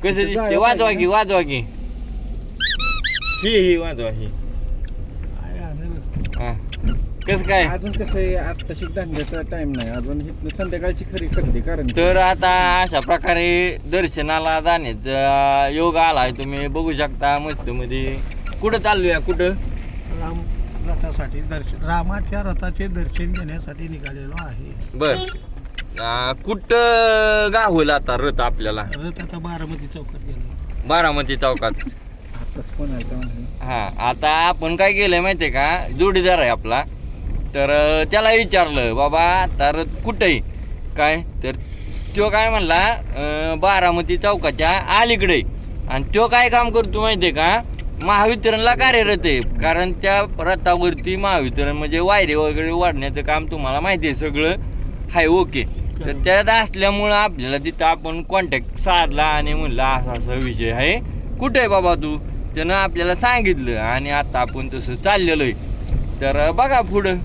कसं दिसते वाजवा की वाजवा की ही वाजवा ही हा कसं काय अजून कसं आहे आत्ताशी धंद्याचा टाइम नाही अजून इथनं संध्याकाळची खरी खरेदी कारण तर आता अशा प्रकारे दर्शनाला जाण्याचा योग आलाय तुम्ही बघू शकता मस्त मध्ये कुठं चाललोय कुठं राम रथासाठी दर्शन रामाच्या रथाचे दर्शन घेण्यासाठी निघालेलो आहे. बर कुठं गावलं आता रथ आपल्याला रथ आता बारामती चौकात गेलो. बारामती चौकात. आत्ताच पण आहे का हा आता आपण काय केलंय माहितीये का जोडीदार आहे आपला तर त्याला विचारलं बाबा आता रथ कुठे काय तर तो काय म्हणला बारामती चौकाच्या अलीकडे आणि तो काय काम करतो माहितीये का महावितरणला कार्यरत आहे कारण त्या रथावरती महावितरण म्हणजे वायरे वगैरे वाढण्याचं काम तुम्हाला माहिती आहे सगळं हाय ओके तर त्यात असल्यामुळं आपल्याला तिथं आपण कॉन्टॅक्ट साधला आणि म्हणलं असा असा विषय आहे कुठे आहे बाबा तू त्यानं आपल्याला सांगितलं आणि आता आपण तसं चाललेलो आहे तर बघा पुढं